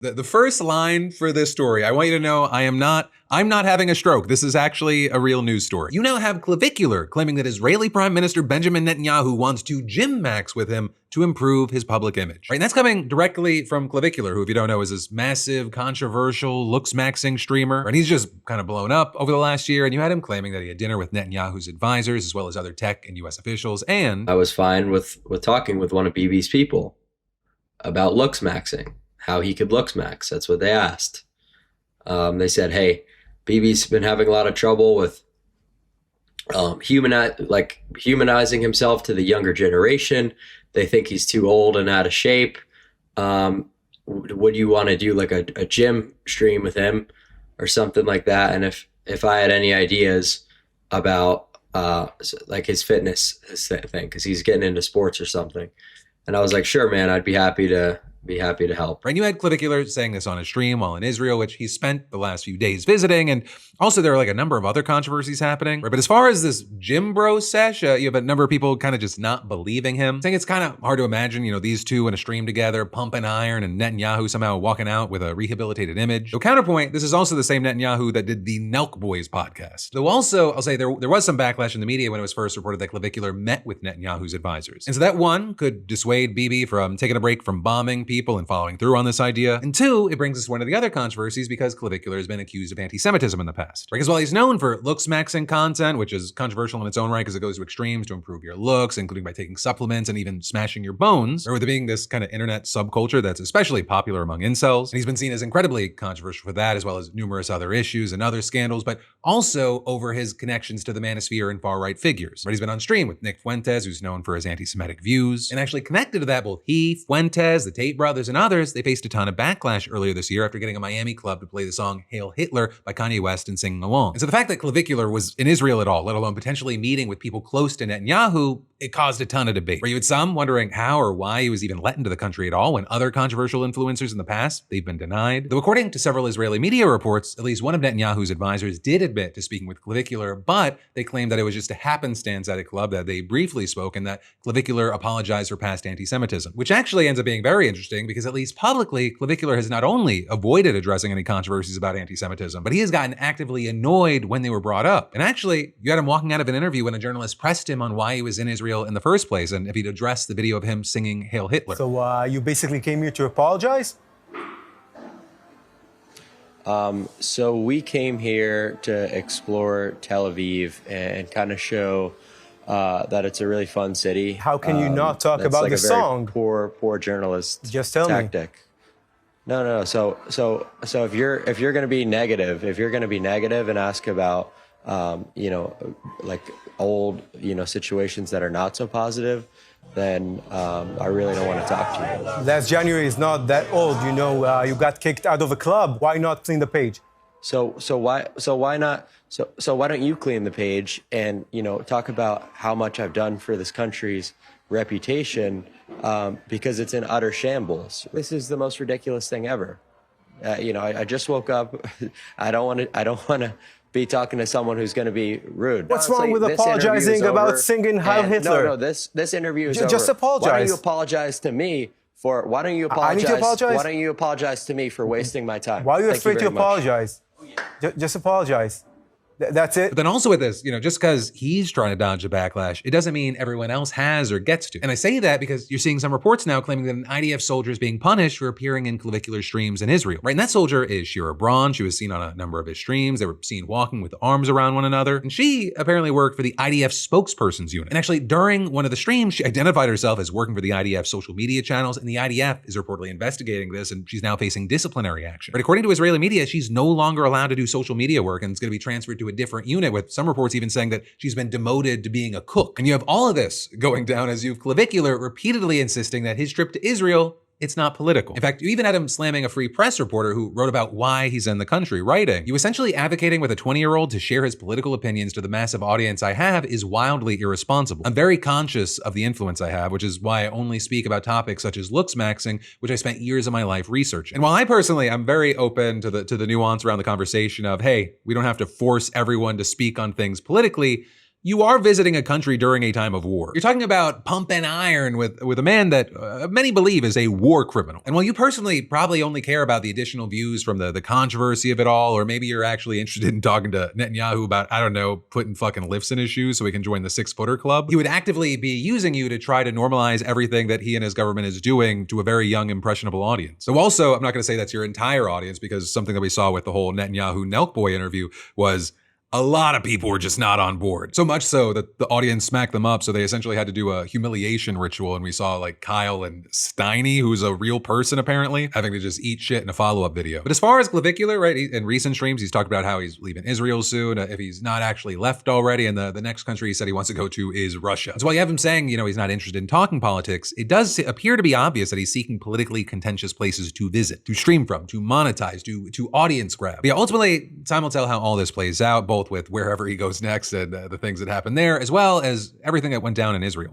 The first line for this story, I want you to know I'm not having a stroke. This is actually a real news story. You now have Clavicular claiming that Israeli Prime Minister Benjamin Netanyahu wants to gym max with him to improve his public image. Right? And that's coming directly from Clavicular, who, if you don't know, is this massive, controversial, looksmaxxing streamer. And he's just kind of blown up over the last year. And you had him claiming that he had dinner with Netanyahu's advisors, as well as other tech and US officials. And I was fine with talking with one of Bibi's people about looksmaxxing, how he could looksmax. That's what they asked. They said, hey, Bibi's been having a lot of trouble with humanizing himself to the younger generation. They think he's too old and out of shape. Would you want to do like a gym stream with him or something like that? And if I had any ideas about like his fitness thing, because he's getting into sports or something. And I was like, sure, man, I'd be happy to help. Right, you had Clavicular saying this on a stream while in Israel, which he spent the last few days visiting. And also there are like a number of other controversies happening. Right? But as far as this gym bro sesh, you have a number of people kind of just not believing him, saying it's kind of hard to imagine, these two in a stream together, pumping iron, and Netanyahu somehow walking out with a rehabilitated image. So counterpoint, this is also the same Netanyahu that did the Nelk Boys podcast. Though also, I'll say there was some backlash in the media when it was first reported that Clavicular met with Netanyahu's advisors. And so that one could dissuade Bibi from taking a break from bombing people and following through on this idea. And two, it brings us to one of the other controversies because Clavicular has been accused of anti-Semitism in the past. Because while he's known for looksmaxxing content, which is controversial in its own right because it goes to extremes to improve your looks, including by taking supplements and even smashing your bones, or with it being this kind of internet subculture that's especially popular among incels. And he's been seen as incredibly controversial for that, as well as numerous other issues and other scandals, but also over his connections to the manosphere and far-right figures. But he's been on stream with Nick Fuentes, who's known for his anti-Semitic views. And actually connected to that, both he, Fuentes, the Tate brothers, and others, they faced a ton of backlash earlier this year after getting a Miami club to play the song Hail Hitler by Kanye West and singing along. And so the fact that Clavicular was in Israel at all, let alone potentially meeting with people close to Netanyahu, it caused a ton of debate. Where you had some wondering how or why he was even let into the country at all when other controversial influencers in the past, they've been denied. Though according to several Israeli media reports, at least one of Netanyahu's advisors did admit to speaking with Clavicular, but they claimed that it was just a happenstance at a club that they briefly spoke and that Clavicular apologized for past anti-Semitism, which actually ends up being very interesting because at least publicly, Clavicular has not only avoided addressing any controversies about anti-Semitism, but he has gotten actively annoyed when they were brought up. And actually, you had him walking out of an interview when a journalist pressed him on why he was in Israel in the first place and if he'd addressed the video of him singing Hail Hitler. So you basically came here to apologize? So we came here to explore Tel Aviv and kind of show that it's a really fun city. How can you not talk about the song? Poor journalist. Just tell tactic. Me. No. So if you're going to be negative, and ask about like old situations that are not so positive, then I really don't want to talk to you. Last January is not that old, you got kicked out of a club. Why not clean the page? So why don't you clean the page and talk about how much I've done for this country's reputation, because it's in utter shambles. This is the most ridiculous thing ever. I just woke up. I don't want to be talking to someone who's going to be rude. What's wrong with apologizing about singing Heil Hitler? No, this interview is over. Just apologize. Why don't you apologize to me for? Why don't you apologize? I need to apologize. Why don't you apologize to me for wasting my time? Why are you afraid to apologize? Just apologize. That's it. But then also with this, just because he's trying to dodge a backlash, it doesn't mean everyone else has or gets to. And I say that because you're seeing some reports now claiming that an IDF soldier is being punished for appearing in Clavicular streams in Israel. Right? And that soldier is Shira Braun. She was seen on a number of his streams. They were seen walking with arms around one another. And she apparently worked for the IDF spokesperson's unit. And actually, during one of the streams, she identified herself as working for the IDF social media channels. And the IDF is reportedly investigating this, and she's now facing disciplinary action. But according to Israeli media, she's no longer allowed to do social media work and it's going to be transferred to a different unit, with some reports even saying that she's been demoted to being a cook. And you have all of this going down as you've Clavicular repeatedly insisting that his trip to Israel, it's not political. In fact, you even had him slamming a Free Press reporter who wrote about why he's in the country, writing, "You essentially advocating with a 20-year-old to share his political opinions to the massive audience I have is wildly irresponsible. I'm very conscious of the influence I have, which is why I only speak about topics such as looksmaxxing, which I spent years of my life researching." And while I personally, I'm very open to the nuance around the conversation of, hey, we don't have to force everyone to speak on things politically, you are visiting a country during a time of war. You're talking about pumping iron with a man that many believe is a war criminal. And while you personally probably only care about the additional views from the controversy of it all, or maybe you're actually interested in talking to Netanyahu about, I don't know, putting fucking lifts in his shoes so he can join the 6-footer club, he would actively be using you to try to normalize everything that he and his government is doing to a very young, impressionable audience. So also, I'm not going to say that's your entire audience, because something that we saw with the whole Netanyahu Nelk Boy interview was a lot of people were just not on board. So much so that the audience smacked them up. So they essentially had to do a humiliation ritual. And we saw like Kyle and Steiny, who's a real person apparently, having to just eat shit in a follow-up video. But as far as Clavicular, right, in recent streams, he's talked about how he's leaving Israel soon, if he's not actually left already. And the next country he said he wants to go to is Russia. So while you have him saying, you know, he's not interested in talking politics, it does appear to be obvious that he's seeking politically contentious places to visit, to stream from, to monetize, to audience grab. But yeah, ultimately, time will tell how all this plays out, both with wherever he goes next and the things that happen there, as well as everything that went down in Israel.